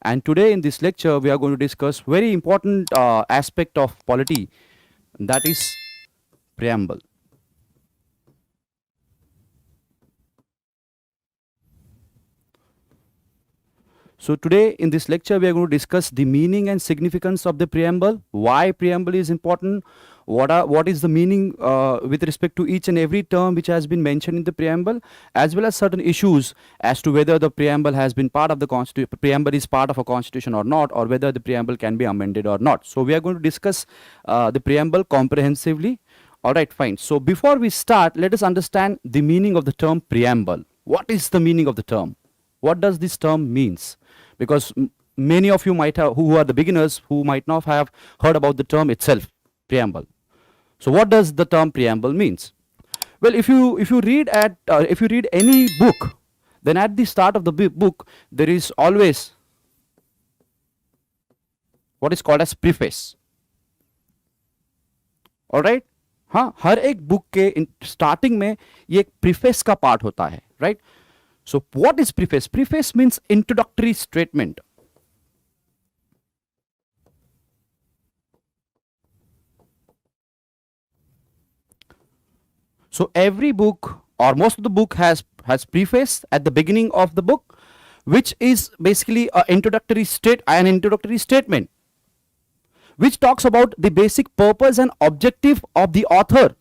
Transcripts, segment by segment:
And today in this lecture, we are going to discuss very important aspect of polity, that is preamble. So today in this lecture, we are going to discuss the meaning and significance of the preamble, why preamble is important, what is the meaning with respect to each and every term which has been mentioned in the preamble, as well as certain issues as to whether the preamble has been part of the constitution, preamble is part of a constitution or not, or whether the preamble can be amended or not. So we are going to discuss the preamble comprehensively. All right, fine. So before we start, let us understand the meaning of the term preamble. What is the meaning of the term? What does this term means? Because many of you might have, who are the beginners, who might not have heard about the term itself, preamble. So what does the term preamble means? Well, if you read any book, then at the start of the book there is always what is called as preface. All right, हाँ, हर एक book के starting में ये एक preface का part होता है, right? So what is preface? Preface means introductory statement. So every book or most of the book has preface at the beginning of the book, which is basically an introductory statement which talks about the basic purpose and objective of the author,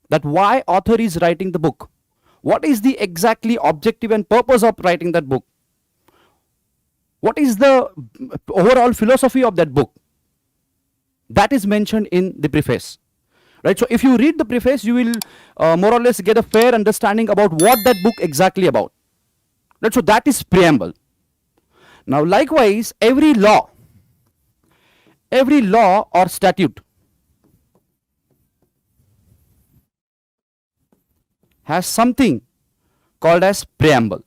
that why author is writing the book. What is the exactly objective and purpose of writing that book? What is the overall philosophy of that book? That is mentioned in the preface, right? So if you read the preface, you will more or less get a fair understanding about what that book exactly about, right? So that is preamble. Now likewise, every law or statute has something called as preamble.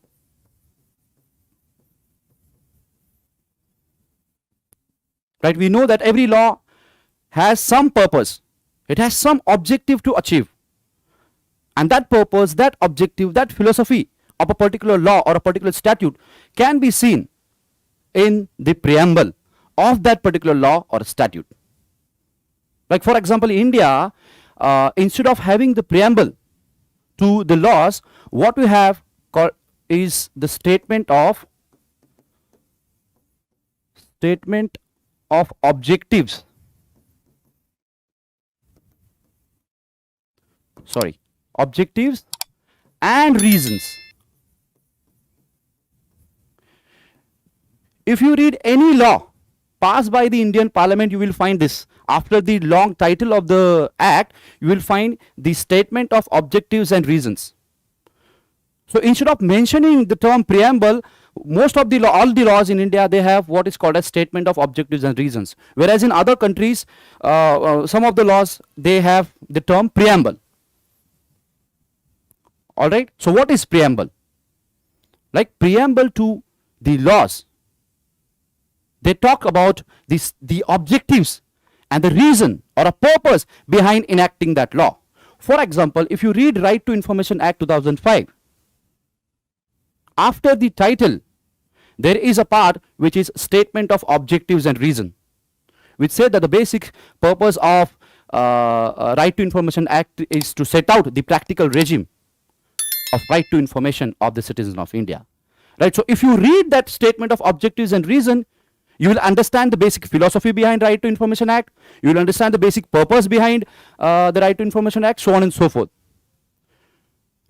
Right? We know that every law has some purpose. It has some objective to achieve. And that purpose, that objective, that philosophy of a particular law or a particular statute can be seen in the preamble of that particular law or statute. Like for example, in India, instead of having the preamble to the laws, what we have called is the statement of objectives. Objectives and reasons. If you read any law passed by the Indian Parliament, you will find this. After the long title of the act, you will find the statement of objectives and reasons. So instead of mentioning the term preamble, most of the all the laws in India, they have what is called a statement of objectives and reasons. Whereas in other countries, some of the laws, they have the term preamble. All right. So what is preamble? Like preamble to the laws, they talk about the objectives and the reason or a purpose behind enacting that law. For example, if you read Right to Information Act 2005, after the title, there is a part which is statement of objectives and reason, which said that the basic purpose of Right to Information Act is to set out the practical regime of right to information of the citizens of India. Right. So if you read that statement of objectives and reason, you will understand the basic philosophy behind Right to Information Act. You will understand the basic purpose behind the Right to Information Act, so on and so forth.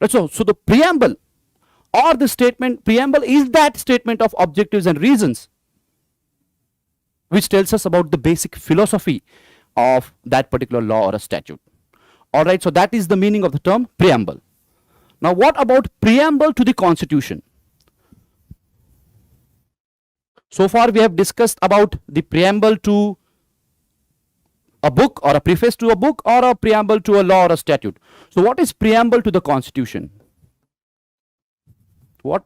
Right. So the preamble or the preamble is that statement of objectives and reasons which tells us about the basic philosophy of that particular law or a statute. All right. So that is the meaning of the term preamble. Now what about preamble to the Constitution? So far we have discussed about the preamble to a book or a preface to a book or a preamble to a law or a statute. So what is preamble to the Constitution? What?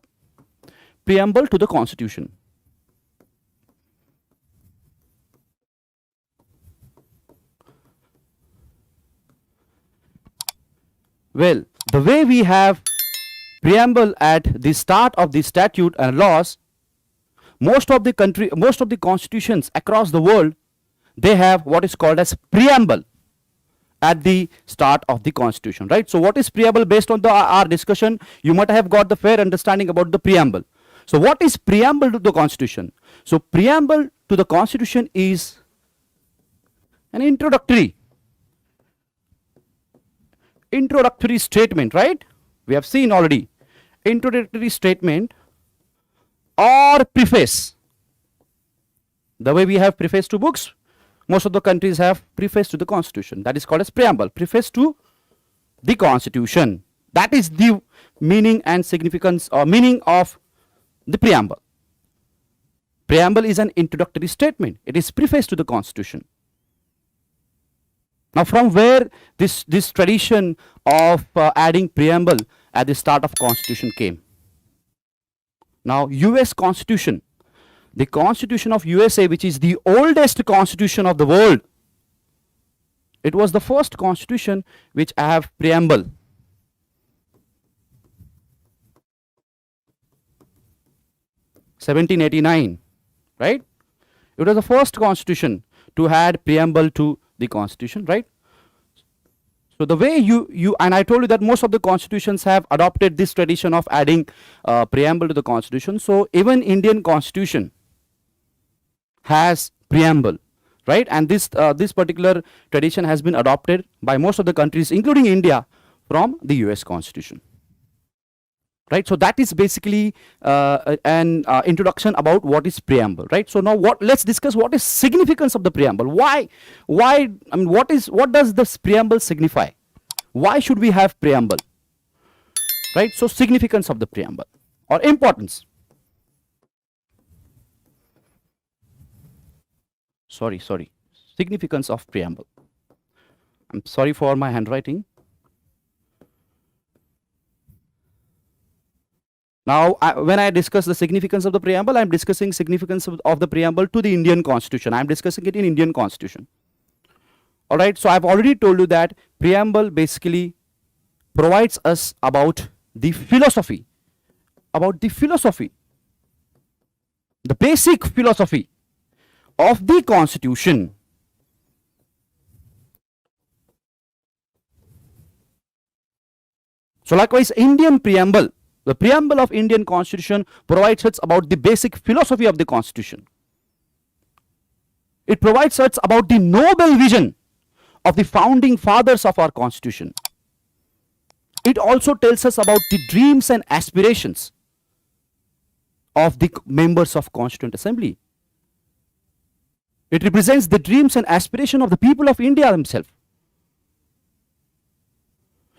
Preamble to the Constitution. Well, the way we have preamble at the start of the statute and laws, most of the constitutions across the world, they have what is called as preamble at the start of the constitution, right? So what is preamble? Based on our discussion, you might have got the fair understanding about the preamble. So what is preamble to the constitution? So preamble to the constitution is an introductory statement, right? We have seen already introductory statement or preface. The way we have preface to books, most of the countries have preface to the constitution. That is called as preamble, preface to the constitution. That is the meaning and significance or meaning of the preamble. Preamble is an introductory statement. It is preface to the constitution. Now, from where this tradition of adding preamble at the start of constitution came? Now, US Constitution, the Constitution of USA, which is the oldest constitution of the world, it was the first constitution which have preamble. (1789), right? It was the first constitution to add preamble to the constitution, right? So the way you and I told you that most of the constitutions have adopted this tradition of adding preamble to the constitution. So even Indian constitution has preamble, right? And this particular tradition has been adopted by most of the countries, including India, from the US Constitution, right? So that is basically an introduction about what is preamble, right? So now let's discuss what is significance of the preamble. Why I mean, what does this preamble signify? Why should we have preamble, right? So significance of the preamble or importance. Sorry, significance of preamble. I'm sorry for my handwriting. Now, when I discuss the significance of the preamble, I'm discussing significance of the preamble to the Indian Constitution. I'm discussing it in Indian Constitution. All right. So I've already told you that preamble basically provides us about the philosophy, the basic philosophy of the Constitution. So likewise, Indian preamble. The preamble of Indian Constitution provides us about the basic philosophy of the Constitution. It provides us about the noble vision of the founding fathers of our Constitution. It also tells us about the dreams and aspirations of the members of Constituent Assembly. It represents the dreams and aspirations of the people of India themselves.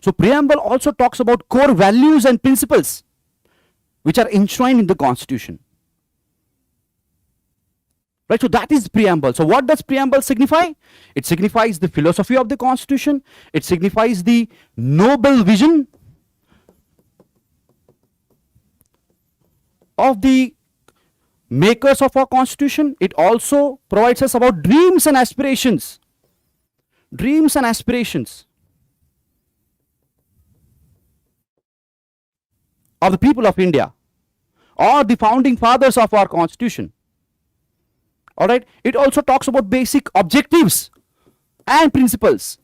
So preamble also talks about core values and principles which are enshrined in the Constitution. Right, so that is preamble. So what does preamble signify? It signifies the philosophy of the Constitution. It signifies the noble vision of the makers of our Constitution. It also provides us about dreams and aspirations. Dreams and aspirations of the people of India or the founding fathers of our Constitution. All right. It also talks about basic objectives and principles.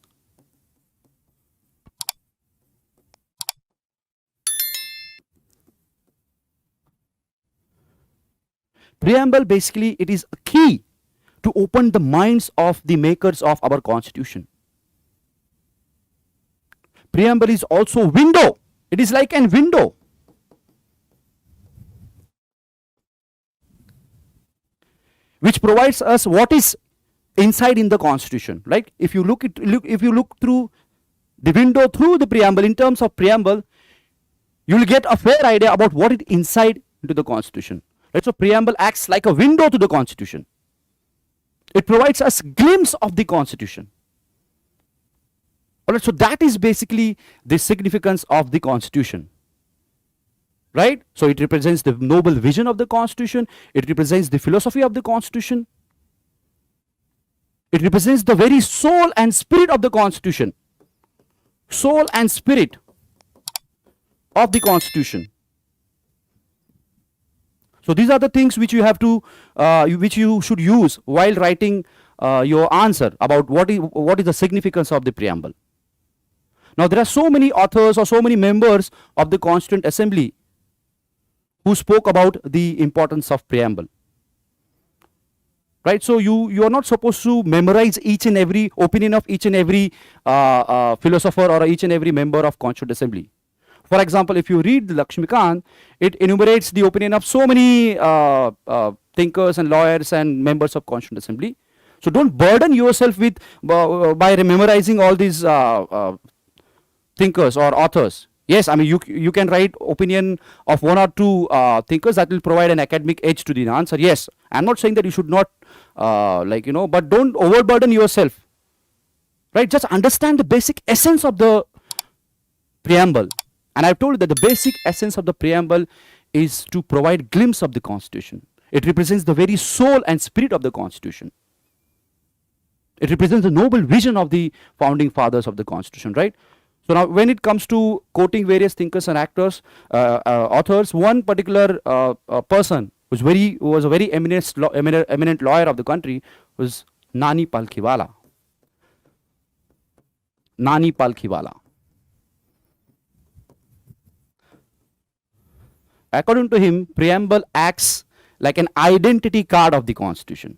Preamble basically, it is a key to open the minds of the makers of our Constitution. Preamble is also window. It is like a window which provides us what is inside in the Constitution. Like if you look through the window through the preamble, in terms of preamble, you will get a fair idea about what is inside into the Constitution. Right? So preamble acts like a window to the Constitution. It provides us glimpse of the Constitution. All right, so that is basically the significance of the Constitution. Right? So it represents the noble vision of the Constitution. It represents the philosophy of the Constitution. It represents the very soul and spirit of the Constitution. Soul and spirit of the Constitution. So these are the things which you have to, which you should use while writing your answer about what is the significance of the preamble. Now there are so many authors or so many members of the Constituent Assembly who spoke about the importance of preamble. Right, so you are not supposed to memorize each and every opinion of each and every philosopher or each and every member of Constituent Assembly. For example, if you read the Lakshmikant, it enumerates the opinion of so many thinkers and lawyers and members of Constituent Assembly. So don't burden yourself with by memorizing all these thinkers or authors. Yes, I mean you can write opinion of one or two thinkers that will provide an academic edge to the answer. Yes, I'm not saying that you should not but don't overburden yourself. Right, just understand the basic essence of the preamble. And I've told you that the basic essence of the preamble is to provide glimpse of the Constitution. It represents the very soul and spirit of the Constitution. It represents the noble vision of the founding fathers of the Constitution, right? So now when it comes to quoting various thinkers and authors, one particular person who was a very eminent lawyer of the country was Nani Palkhiwala. Nani Palkhiwala. According to him, preamble acts like an identity card of the Constitution.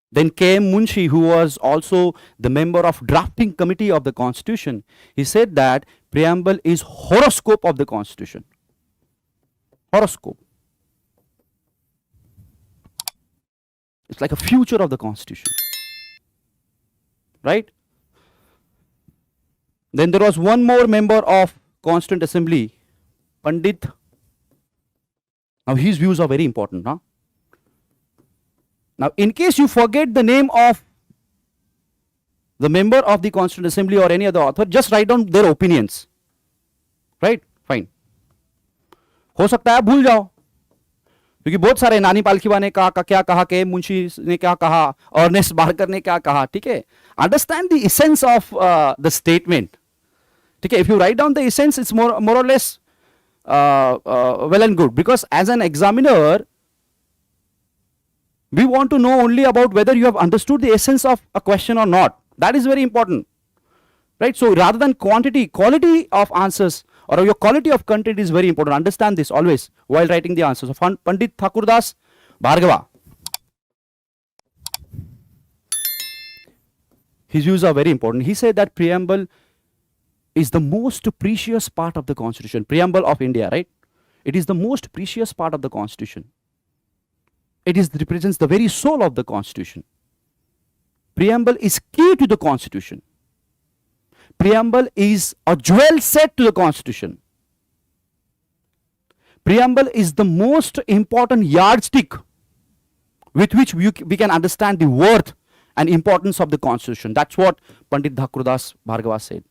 Then K.M. Munshi, who was also the member of drafting committee of the Constitution, he said that preamble is horoscope of the Constitution. Horoscope. It's like a future of the Constitution. Right? Then there was one more member of Constituent Assembly, Pandit. Now his views are very important. Huh? Now in case you forget the name of the member of the Constituent Assembly or any other author, just write down their opinions. Right? Fine. हो सकता है भूल जाओ, क्योंकि बहुत सारे नानी पालखीवा ने क्या कहा, के मुंशी ने क्या कहा, अर्नेस्ट बारकर ने क्या कहा. ठीक है, understand the essence of the statement. ठीक है, if you write down the essence, it's more or less well and good, because as an examiner we want to know only about whether you have understood the essence of a question or not. That is very important, right? So rather than quantity, quality of answers or your quality of content is very important. Understand this always while writing the answers. So Pandit Thakurdas Bhargava, his views are very important. He said that preamble is the most precious part of the Constitution. Preamble of India, right? It is the most precious part of the Constitution. It represents the very soul of the Constitution. Preamble is key to the Constitution. Preamble is a jewel set to the Constitution. Preamble is the most important yardstick with which we can understand the worth and importance of the Constitution. That's what Pandit Thakurdas Bhargava said.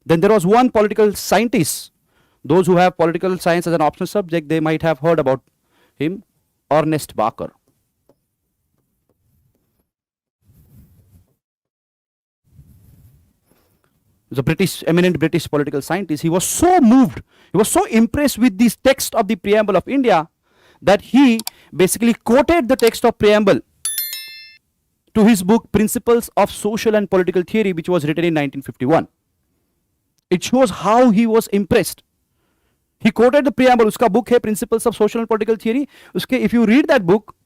Then there was one political scientist. Those who have political science as an optional subject, they might have heard about him, Ernest Barker. The eminent British political scientist. He was so moved, he was so impressed with this text of the preamble of India that he basically quoted the text of preamble to his book Principles of Social and Political Theory, which was written in 1951. It shows how he was impressed. He quoted the preamble. Uska book hai Principles of Social and Political Theory. If you read that book,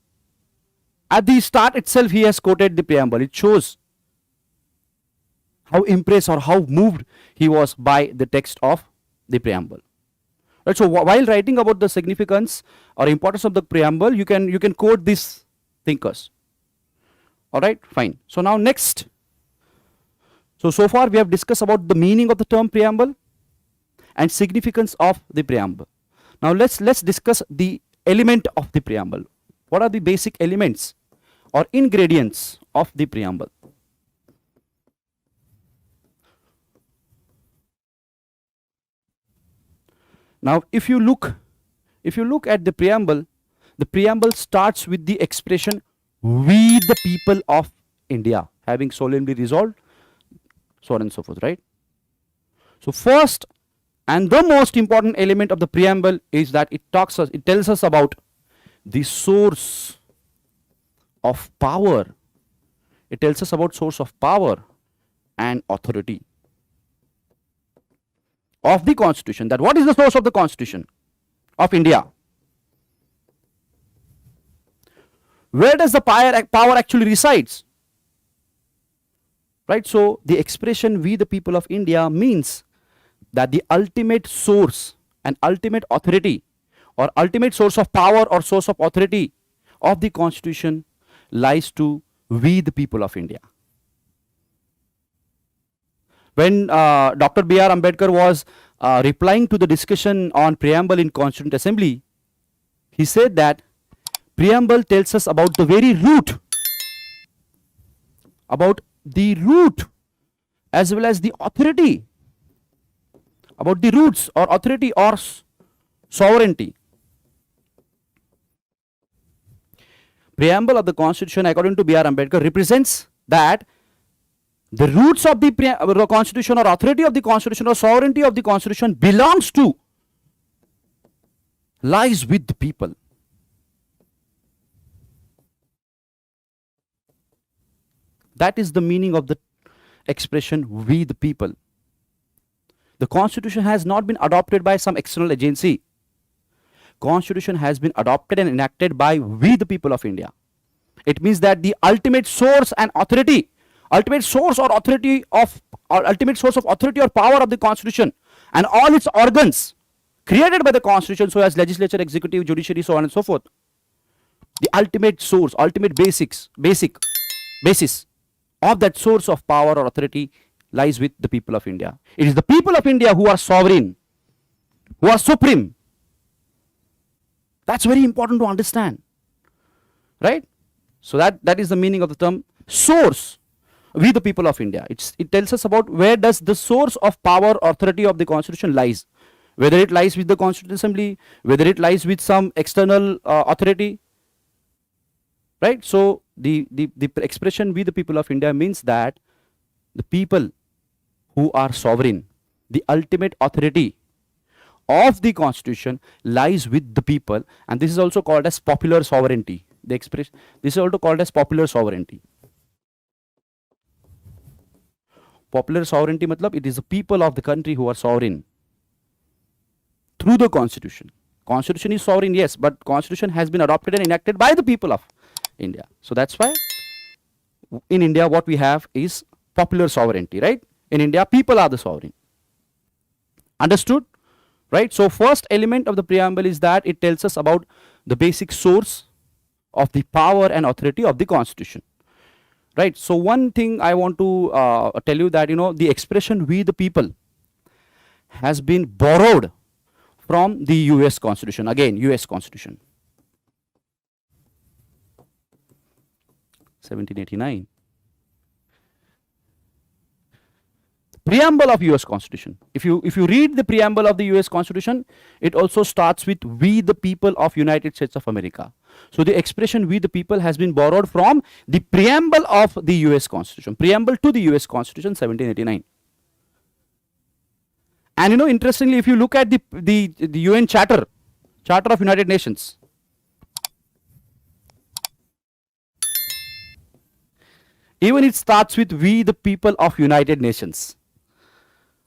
at the start itself he has quoted the preamble. It shows how impressed or how moved he was by the text of the preamble. Right, so while writing about the significance or importance of the preamble, you can quote these thinkers. All right, fine. So now next. So far we have discussed about the meaning of the term preamble and significance of the preamble. Now let's discuss the element of the preamble. What are the basic elements or ingredients of the preamble? Now if you look at the preamble starts with the expression "we the people of India having solemnly resolved so on and so forth, right? So first and the most important element of the preamble is that it tells us about the source of power. It tells us about source of power and authority of the constitution. That what is the source of the constitution of India? Where does the power actually resides? Right? So the expression "we the people of India" means that the ultimate source and ultimate authority or ultimate source of power or source of authority of the constitution lies to we the people of India. When Dr. B.R. Ambedkar was replying to the discussion on preamble in Constituent Assembly, he said that preamble tells us about the very root, as well as the authority, about the roots or authority or sovereignty. Preamble of the Constitution, according to B.R. Ambedkar, represents that the roots of the Constitution or authority of the Constitution or sovereignty of the Constitution lies with the people. That is the meaning of the expression "we the people." The Constitution has not been adopted by some external agency. Constitution has been adopted and enacted by we the people of India. It means that the ultimate source and authority, ultimate source of authority or power of the Constitution and all its organs created by the Constitution, so as legislature, executive, judiciary, so on and so forth. The ultimate source, ultimate basis of that source of power or authority lies with the people of India. It is the people of India who are sovereign, who are supreme. That's very important to understand, right? So that is the meaning of the term source, we the people of India. It tells us about where does the source of power or authority of the Constitution lies, whether it lies with the Constituent Assembly, whether it lies with some external authority, right? So the expression "we the people of India" means that the people who are sovereign, the ultimate authority of the Constitution lies with the people, and this is also called as popular sovereignty. This is also called as popular sovereignty. Popular sovereignty matlab it is the people of the country who are sovereign through the Constitution. Constitution is sovereign, yes, but Constitution has been adopted and enacted by the people of India. So that's why in India what we have is popular sovereignty, right? In India, people are the sovereign. Understood? Right? So first element of the preamble is that it tells us about the basic source of the power and authority of the Constitution. Right? So one thing I want to tell you that, the expression "we the people" has been borrowed from the US Constitution. Again, US Constitution. 1789. Preamble of US Constitution. If you read the preamble of the US Constitution, it also starts with "we the people of United States of America." So the expression "we the people" has been borrowed from the preamble of the US Constitution. Preamble to the US Constitution 1789. And interestingly, if you look at the UN Charter of United Nations, even it starts with "we the people of United Nations."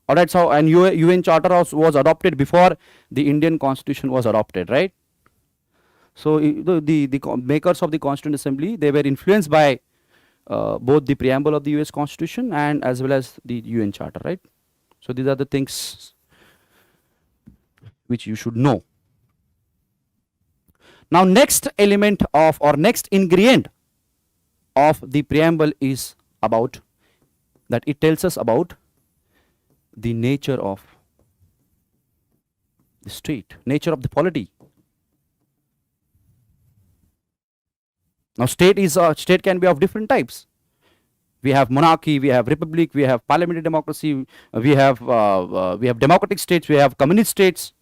Alright, so and UN Charter was adopted before the Indian Constitution was adopted, right? So the makers of the Constituent Assembly, they were influenced by both the preamble of the US Constitution and as well as the UN Charter, right? So these are the things which you should know. Now next element of or next ingredient of the preamble is about that it tells us about the nature of the state, nature of the polity. Now state can be of different types. We have monarchy, we have republic, we have parliamentary democracy, we have democratic states, we have communist states.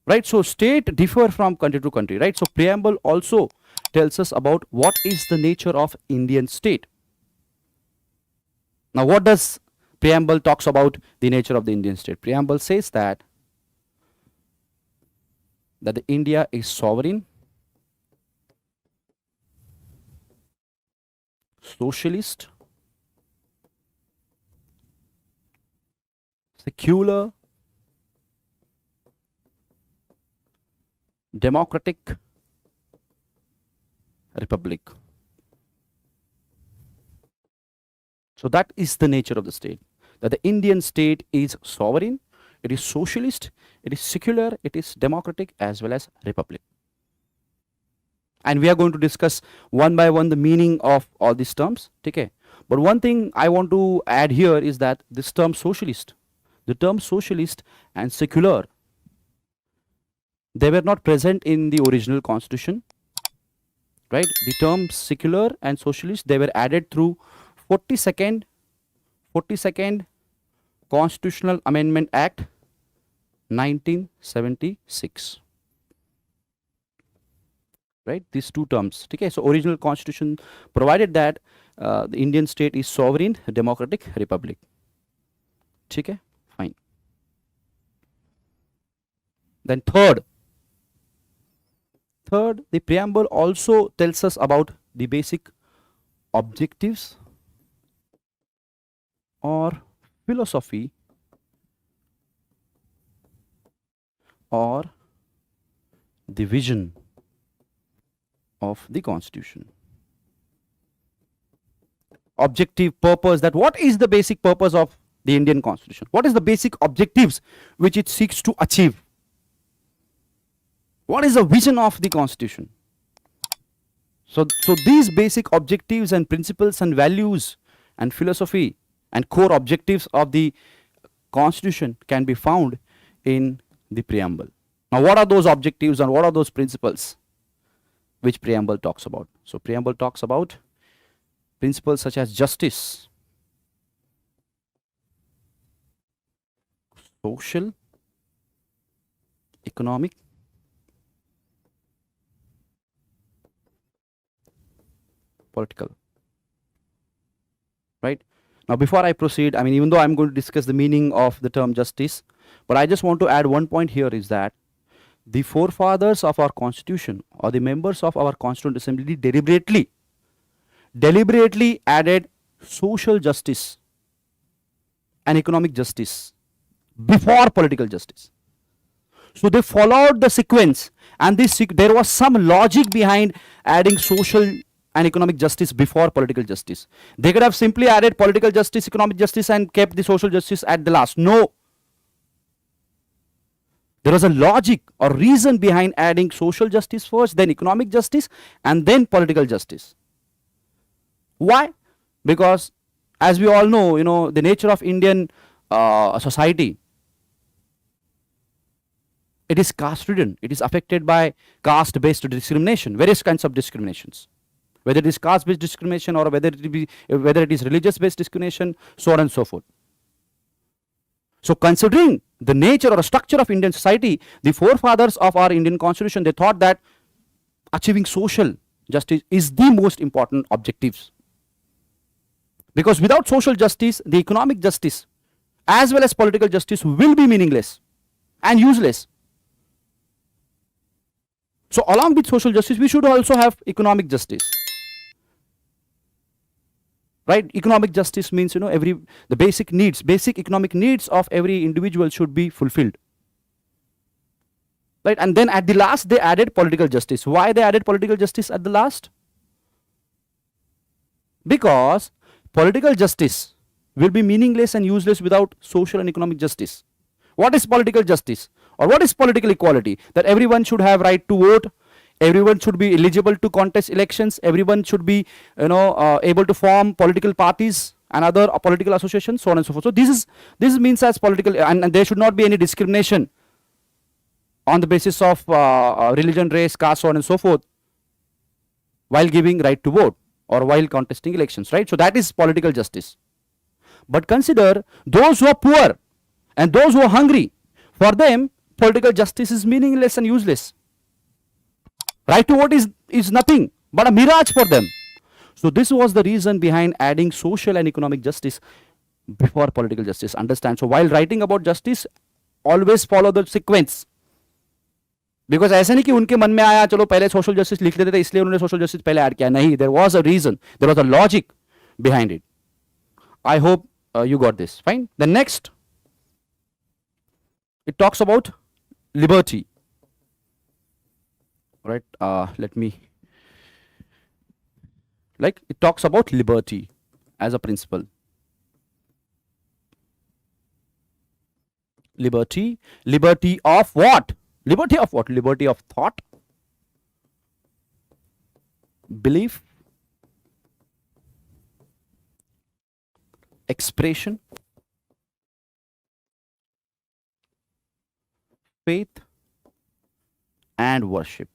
Right? So state differ from country to country, right? So preamble also tells us about what is the nature of Indian state. Now, what does preamble talks about the nature of the Indian state? Preamble says that the India is sovereign, socialist, secular, democratic republic. So that is the nature of the state. That the Indian state is sovereign, it is socialist, it is secular, it is democratic as well as republic. And we are going to discuss one by one the meaning of all these terms. Okay. But one thing I want to add here is that this term socialist, the term socialist and secular, they were not present in the original constitution, right? The terms secular and socialist, they were added through 42nd Constitutional Amendment Act 1976. Right, these two terms. Okay, so original constitution provided that the Indian state is sovereign, democratic republic. Okay, fine. Then third, the preamble also tells us about the basic objectives or philosophy or the vision of the constitution. Objective, purpose, that what is the basic purpose of the Indian constitution? What is the basic objectives which it seeks to achieve? What is the vision of the constitution? So these basic objectives and principles and values and philosophy and core objectives of the constitution can be found in the preamble. Now, what are those objectives and what are those principles which preamble talks about? So preamble talks about principles such as justice, social, economic, political. Right? Now, before I proceed, I mean, even though I'm going to discuss the meaning of the term justice, but I just want to add one point here is that the forefathers of our constitution or the members of our constituent assembly deliberately added social justice and economic justice before political justice. So they followed the sequence, and there was some logic behind adding social and economic justice before political justice. They could have simply added political justice, economic justice, and kept the social justice at the last. No. There was a logic or reason behind adding social justice first, then economic justice, and then political justice. Why? Because, as we all know, the nature of Indian society, it is caste-ridden. It is affected by caste-based discrimination, various kinds of discriminations. Whether it is caste-based discrimination or whether it is religious-based discrimination, so on and so forth. So considering the nature or structure of Indian society, the forefathers of our Indian constitution, they thought that achieving social justice is the most important objectives. Because without social justice, the economic justice as well as political justice will be meaningless and useless. So along with social justice, we should also have economic justice. Right? Economic justice means, the basic economic needs of every individual should be fulfilled. Right? And then at the last, they added political justice. Why they added political justice at the last? Because political justice will be meaningless and useless without social and economic justice. What is political justice? Or what is political equality? That everyone should have right to vote, everyone should be eligible to contest elections, everyone should be able to form political parties and other political associations, so on and so forth. So this means as political, and there should not be any discrimination on the basis of religion, race, caste, so on and so forth while giving right to vote or while contesting elections, right? So that is political justice. But consider those who are poor and those who are hungry. For them, political justice is meaningless and useless. Right to vote is nothing but a mirage for them. So this was the reason behind adding social and economic justice before political justice. Understand? So while writing about justice, always follow the sequence. Because ऐसा नहीं कि उनके मन में आया चलो पहले social justice लिख लेते थे इसलिए उन्होंने सोशल जस्टिस पहले ऐड किया. नहीं, there was a reason, there was a logic behind it. I hope you got this. Fine. The next, it talks about liberty. Right? Let me. Like, it talks about liberty as a principle. Liberty. Liberty of what? Liberty of what? Liberty of thought, belief, expression, faith, and worship.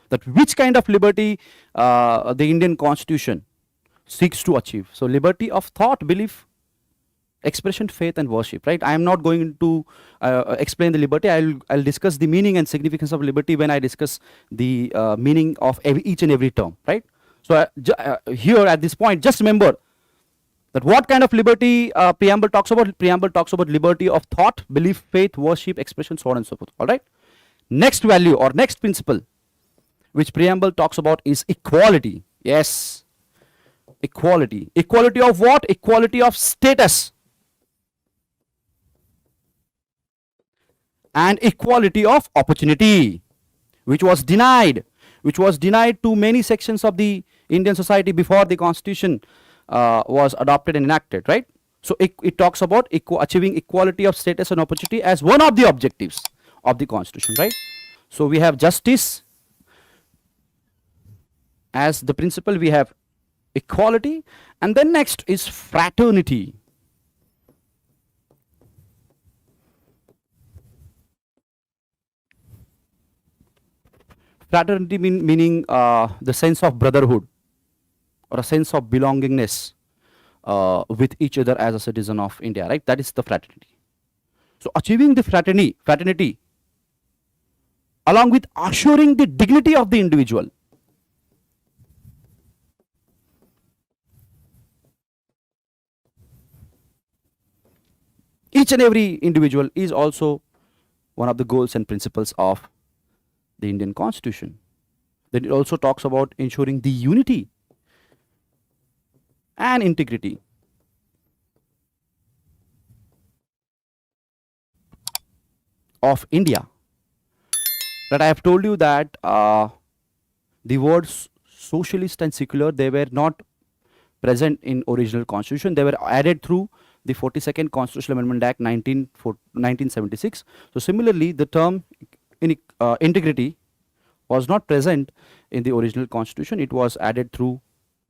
That which kind of liberty the Indian Constitution seeks to achieve. So liberty of thought, belief, expression, faith, and worship. Right? I am not going to explain the liberty. I'll discuss the meaning and significance of liberty when I discuss the meaning of each and every term. Right? So here at this point, just remember that what kind of liberty preamble talks about. Preamble talks about liberty of thought, belief, faith, worship, expression, so on and so forth. All right. Next value or next principle which preamble talks about is equality. Yes, equality. Equality of what? Equality of status and equality of opportunity, which was denied to many sections of the Indian society before the Constitution was adopted and enacted. Right? So it talks about achieving equality of status and opportunity as one of the objectives of the Constitution. Right? So we have justice as the principle, we have equality, and then next is fraternity. Fraternity meaning the sense of brotherhood or a sense of belongingness with each other as a citizen of India. Right? That is the fraternity. So achieving the fraternity along with assuring the dignity of the individual. Each and every individual is also one of the goals and principles of the Indian Constitution. Then it also talks about ensuring the unity and integrity of India. That I have told you that the words socialist and secular, they were not present in original Constitution. They were added through the 42nd Constitutional Amendment Act 1976. So similarly, the term integrity was not present in the original Constitution. It was added through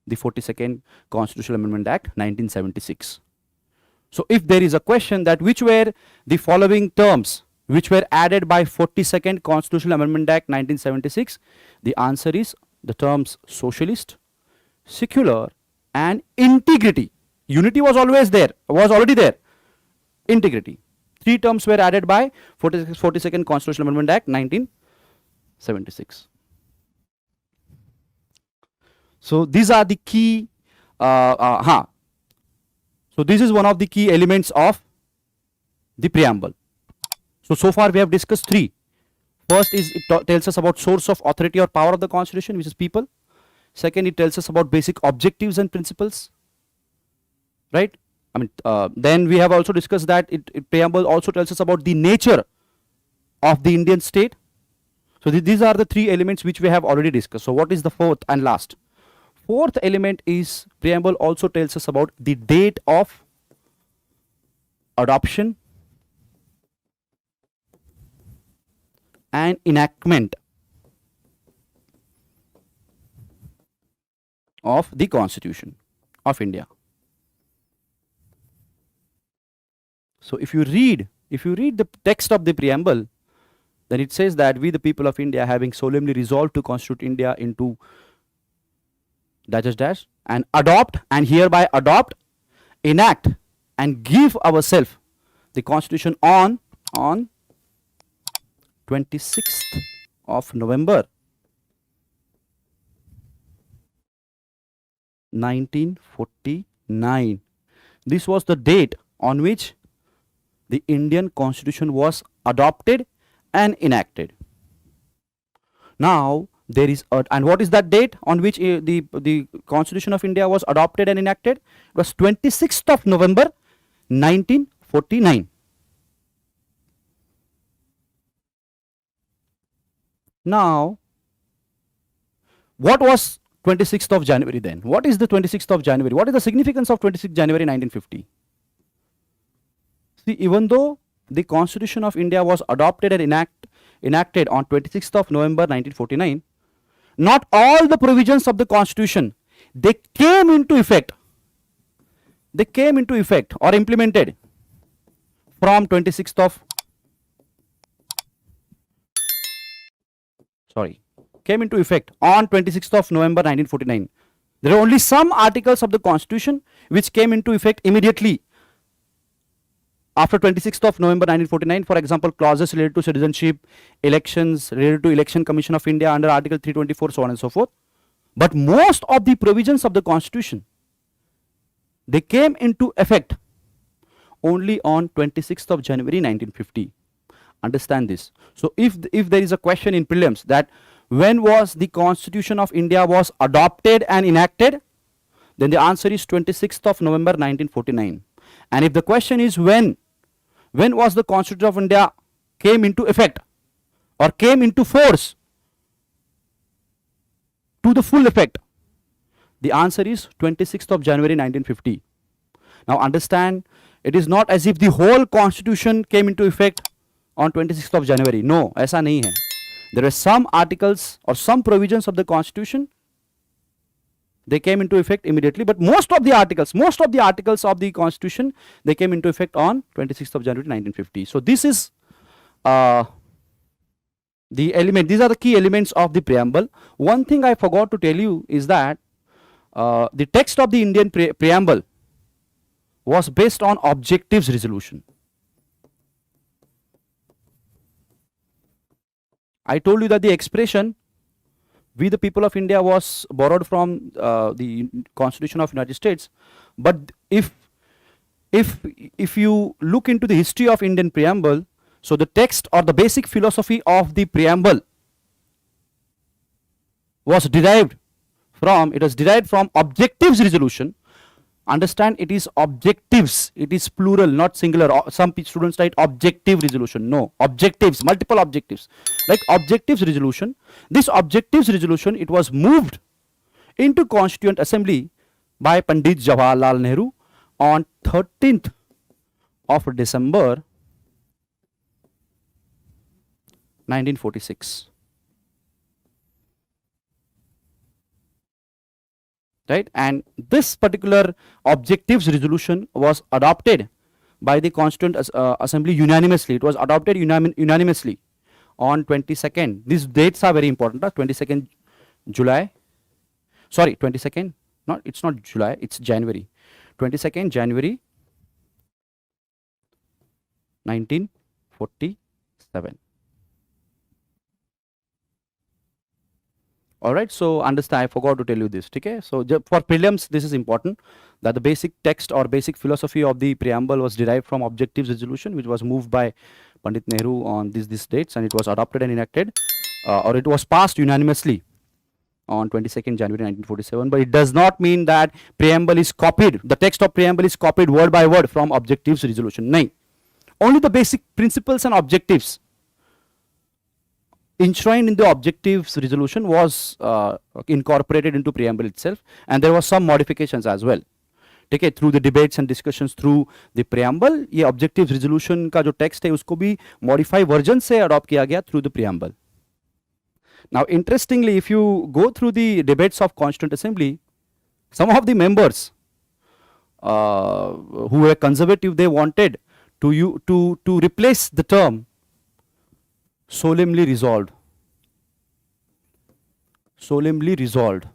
the 42nd Constitutional Amendment Act 1976. So if there is a question that which were the following terms which were added by 42nd Constitutional Amendment Act 1976, the answer is the terms socialist, secular, and integrity. Unity was always there, was already there. Integrity. Three terms were added by 42nd Constitutional Amendment Act 1976. So these are the key. So this is one of the key elements of the preamble. So far we have discussed three. First is it tells us about source of authority or power of the Constitution, which is people. Second, it tells us about basic objectives and principles. Right? I mean, then we have also discussed that preamble also tells us about the nature of the Indian state. So these are the three elements which we have already discussed. So what is the fourth and last? Fourth element is preamble also tells us about the date of adoption and enactment of the Constitution of India. So if you read the text of the preamble, then it says that we the people of India, having solemnly resolved to constitute India into dash dash and adopt and hereby adopt, enact and give ourselves the Constitution on 26th of November 1949. This was the date on which the Indian Constitution was adopted and enacted. Now there is and what is that date on which the Constitution of India was adopted and enacted? It was 26th of November 1949. Now, what was 26th of January then? What is the 26th of January? What is the significance of 26th January 1950? See, even though the Constitution of India was adopted and enacted on 26th of November 1949, not all the provisions of the Constitution, they came into effect or implemented from 26th of came into effect on 26th of November 1949. There are only some articles of the Constitution which came into effect immediately after 26th of November 1949. For example, clauses related to citizenship, elections, related to Election Commission of India under Article 324, so on and so forth. But most of the provisions of the Constitution, they came into effect only on 26th of January 1950. Understand this. So if there is a question in prelims that when was the Constitution of India was adopted and enacted, then the answer is 26th of November 1949. And if the question is when was the Constitution of India came into effect or came into force to the full effect, the answer is 26th of January 1950. Now understand, it is not as if the whole Constitution came into effect on 26th of January. No, ऐसा नहीं है. There are some articles or some provisions of the Constitution, they came into effect immediately, but most of the articles of the Constitution, they came into effect on 26th of January 1950. So this is the element, these are the key elements of the preamble. One thing I forgot to tell you is that the text of the Indian preamble was based on objectives resolution. I told you that the expression "we the people of India" was borrowed from the Constitution of United States, but if you look into the history of Indian preamble, so the text or the basic philosophy of the preamble was derived from objectives resolution. Understand, it is objectives, it is plural, not singular. Some students write objective resolution. No, objectives, multiple objectives, like objectives resolution. This objectives resolution, it was moved into Constituent Assembly by Pandit Jawaharlal Nehru on 13th of December 1946. Right, and this particular objectives resolution was adopted by the Constituent Assembly unanimously. It was adopted unanimously on 22nd. These dates are very important. 22nd July. Sorry, 22nd. No, it's not July. It's January. 22nd January 1947. Alright, so understand, I forgot to tell you this. Okay, so for prelims, this is important, that the basic text or basic philosophy of the preamble was derived from objectives resolution, which was moved by Pandit Nehru on these dates, and it was adopted and enacted, or it was passed unanimously on 22nd January 1947. But it does not mean that preamble is copied, the text of preamble is copied word by word from objectives resolution. No, only the basic principles and objectives enshrined in the objectives resolution was incorporated into preamble itself, and there was some modifications as well. ठीक है, through the debates and discussions through the preamble, ये objectives resolution का जो text है उसको भी modify version से adopt किया गया through the preamble. Now interestingly, if you go through the debates of Constituent Assembly, some of the members who were conservative, they wanted to replace the term solemnly resolved. Solemnly resolved.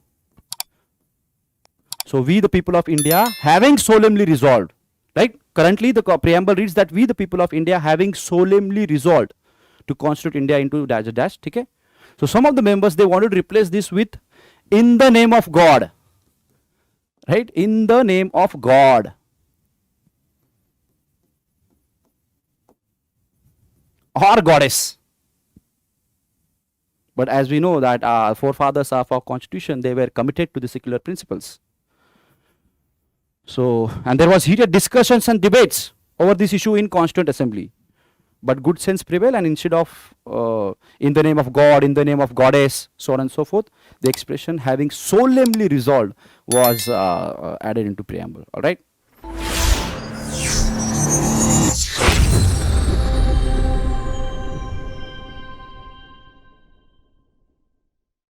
So we the people of India having solemnly resolved. Right? Currently the preamble reads that we the people of India having solemnly resolved to constitute India into dash dash. Okay? So some of the members, they wanted to replace this with in the name of God, right? In the name of God. Or goddess. But as we know that our forefathers of our constitution, they were committed to the secular principles. So, and there was heated discussions and debates over this issue in Constituent Assembly. But good sense prevailed, and instead of in the name of God, in the name of goddess, so on and so forth, the expression having solemnly resolved was added into preamble. All right.